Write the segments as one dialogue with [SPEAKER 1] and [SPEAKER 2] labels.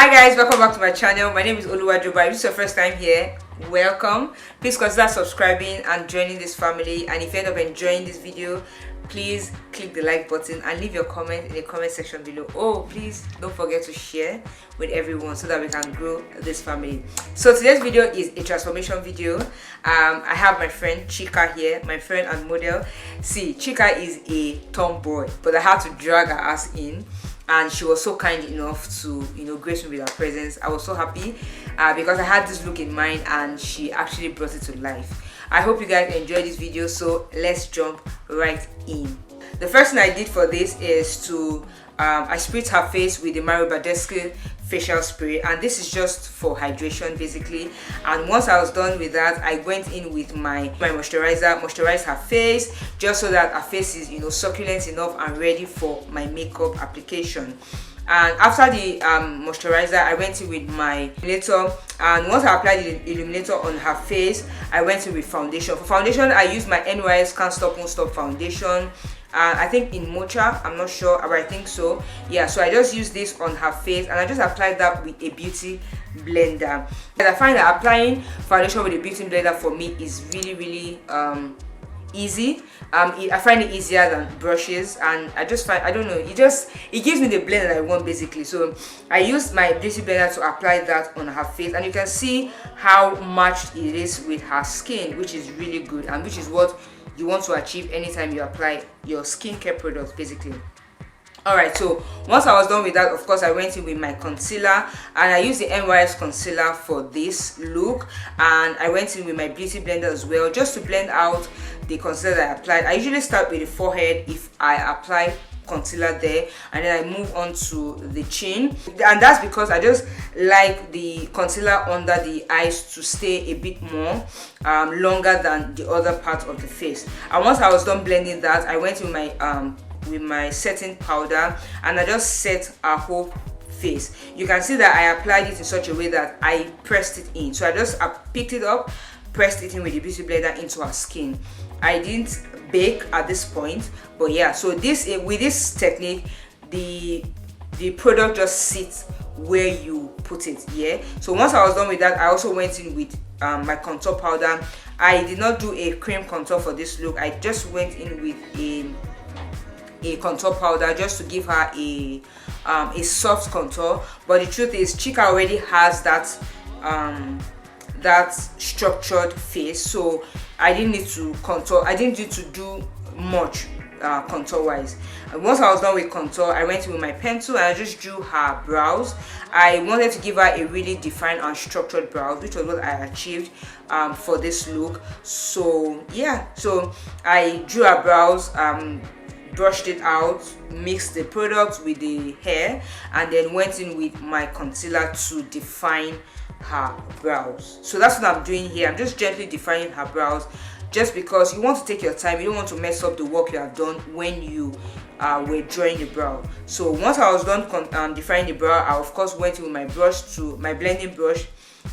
[SPEAKER 1] Hi guys, welcome back to my channel. My name is Oluwajoba. If this is your first time here, welcome. Please consider subscribing and joining this family, and if you end up enjoying this video, please click the like button and leave your comment in the comment section below. Oh, please don't forget to share with everyone so that we can grow this family. So today's video is a transformation video. I have my friend Chika here, my friend and model. See, Chika is a tomboy, but I had to drag her ass in, and she was so kind enough to grace me with her presence. I was so happy because I had this look in mind and she actually brought it to life. I hope you guys enjoyed this video, so let's jump right in. The first thing I did for this is to I sprayed her face with the Mario Badescu facial spray, and this is just for hydration basically. And once I was done with that, I went in with my moisturizer, moisturized her face just so that her face is succulent enough and ready for my makeup application. And after the moisturizer, I went in with my illuminator, and once I applied the illuminator on her face, I went in with foundation. For foundation, I used my NYS Can't Stop Won't Stop foundation. I think in Mocha, I'm not sure, but I think so. Yeah, so I just used this on her face and I just applied that with a beauty blender. And I find that applying foundation with a beauty blender for me is really easy. I find it easier than brushes, and I just find, I don't know, it gives me the blend that I want basically. So I used my beauty blender to apply that on her face, and you can see how matched it is with her skin, which is really good, and which is what you want to achieve anytime you apply your skincare products basically. Alright, so once I was done with that, of course I went in with my concealer, and I used the NYS concealer for this look, and I went in with my beauty blender as well just to blend out the concealer that I applied. I usually start with the forehead if I apply concealer there, and then I move on to the chin, and that's because I just like the concealer under the eyes to stay a bit more longer than the other part of the face. And once I was done blending that, I went with my setting powder, and I just set our whole face. You can see that I applied it in such a way that I pressed it in. So I picked it up, pressed it in with the beauty blender into her skin. I didn't bake at this point, but yeah, so with this technique, the product just sits where you put it. Yeah, so once I was done with that, I also went in with my contour powder. I did not do a cream contour for this look. I just went in with a contour powder just to give her a soft contour. But the truth is, Chika already has that structured face, so I didn't need to contour. I didn't need to do much contour wise. And once I was done with contour, I went in with my pencil and I just drew her brows. I wanted to give her a really defined and structured brows, which was what I achieved for this look. So yeah, so I drew her brows, brushed it out, mixed the product with the hair, and then went in with my concealer to define her brows. So that's what I'm doing here. I'm just gently defining her brows, just because you want to take your time. You don't want to mess up the work you have done when you were drawing the brow. So once I was done defining the brow, I of course went in with my blending brush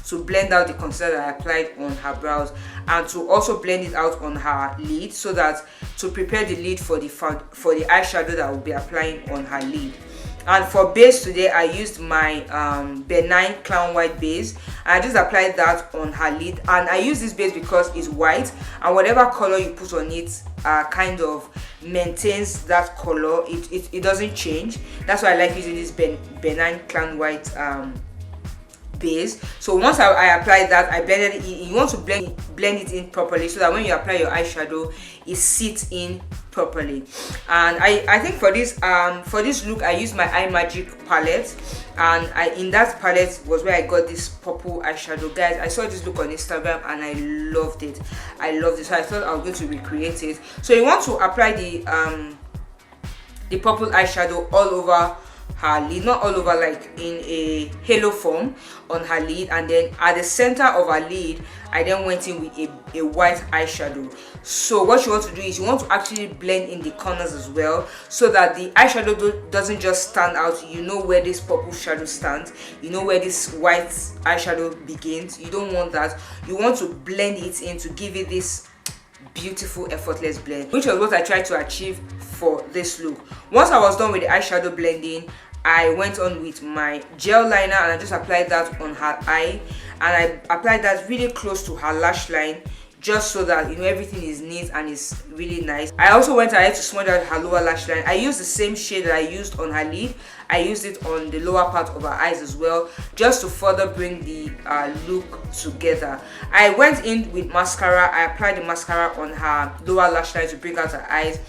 [SPEAKER 1] to blend out the concealer that I applied on her brows, and to also blend it out on her lid, so that to prepare the lid for the eyeshadow that I will be applying on her lid. And for base today, I used my benign clown white base. I just applied that on her lid, and I use this base because it's white, and whatever color you put on it kind of maintains that color. It doesn't change. That's why I like using this benign clown white base. So once I applied that, I blended it in. You want to blend it in properly so that when you apply your eyeshadow, it sits in properly. And I think for this look, I used my Eye Magic palette, and in that palette was where I got this purple eyeshadow. Guys, I saw this look on Instagram and I loved it. So I thought I was going to recreate it. So you want to apply the purple eyeshadow all over her lid, not all over, like in a halo form on her lid, and then at the center of her lid I then went in with a white eyeshadow. So what you want to do is you want to actually blend in the corners as well, so that the eyeshadow doesn't just stand out. You know where this purple shadow stands, you know where this white eyeshadow begins. You don't want that. You want to blend it in to give it this beautiful effortless blend, which was what I tried to achieve for this look. Once I was done with the eyeshadow blending, I went on with my gel liner and I just applied that on her eye, and I applied that really close to her lash line, just so that everything is neat and is really nice. I also went ahead to smudge out her lower lash line. I used the same shade that I used on her lid. I used it on the lower part of her eyes as well, just to further bring the look together. I went in with mascara. I applied the mascara on her lower lash line to bring out her eyes,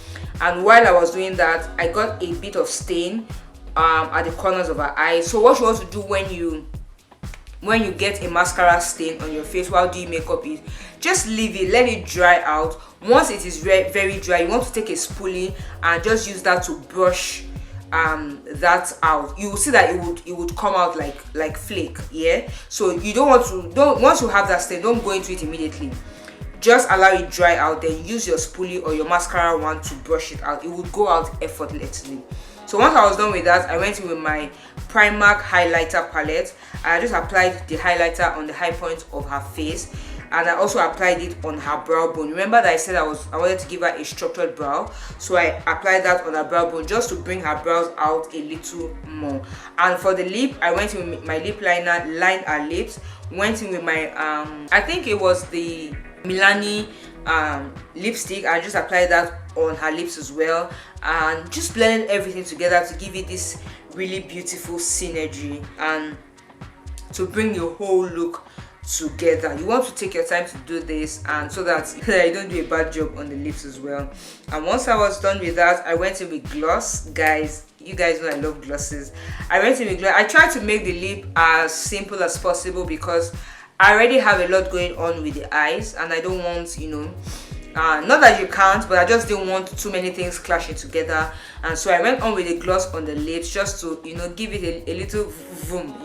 [SPEAKER 1] and while I was doing that, I got a bit of stain at the corners of her eyes. So what you want to do when you get a mascara stain on your face while doing makeup is just leave it, let it dry out. Once it is very dry, you want to take a spoolie and just use that to brush that out. You will see that it would come out like flake. Yeah, so you once you have that stain, don't go into it immediately. Just allow it dry out, then use your spoolie or your mascara wand to brush it out. It would go out effortlessly. So once I was done with that, I went in with my Primark highlighter palette. I just applied the highlighter on the high point of her face, and I also applied it on her brow bone. Remember that I said I wanted to give her a structured brow, so I applied that on her brow bone just to bring her brows out a little more. And for the lip, I went in with my lip liner, lined her lips, went in with my I think it was the melanin lipstick. I just applied that on her lips as well, and just blended everything together to give it this really beautiful synergy and to bring your whole look together. You want to take your time to do this, and so that you don't do a bad job on the lips as well. And once I was done with that, I went in with gloss. Guys, you guys know I love glosses. I went in with gloss. I tried to make the lip as simple as possible because I already have a lot going on with the eyes, and I don't want, not that you can't, but I just didn't want too many things clashing together. And so I went on with the gloss on the lips just to give it a little vroom.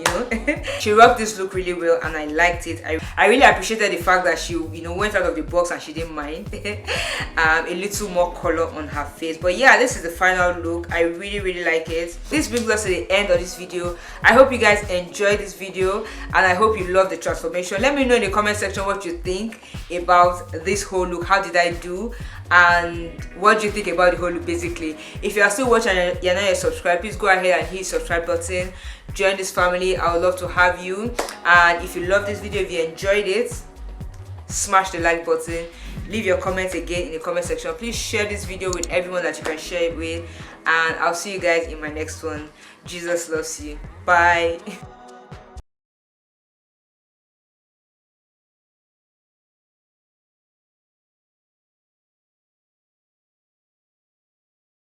[SPEAKER 1] She rocked this look really well, and I liked it. I really appreciated the fact that she went out of the box and she didn't mind a little more color on her face. But yeah, this is the final look. I really like it. This brings us to the end of this video. I hope you guys enjoyed this video, and I hope you love the transformation. Let me know in the comment section what you think about this whole look. How did I do, and what do you think about the whole look basically? If you are still watching and you're not yet subscribed, please go ahead and hit the subscribe button. Join this family. I would love to have you. And if you love this video, if you enjoyed it, smash the like button. Leave your comments again in the comment section. Please share this video with everyone that you can share it with, and I'll see you guys in my next one. Jesus loves you. Bye.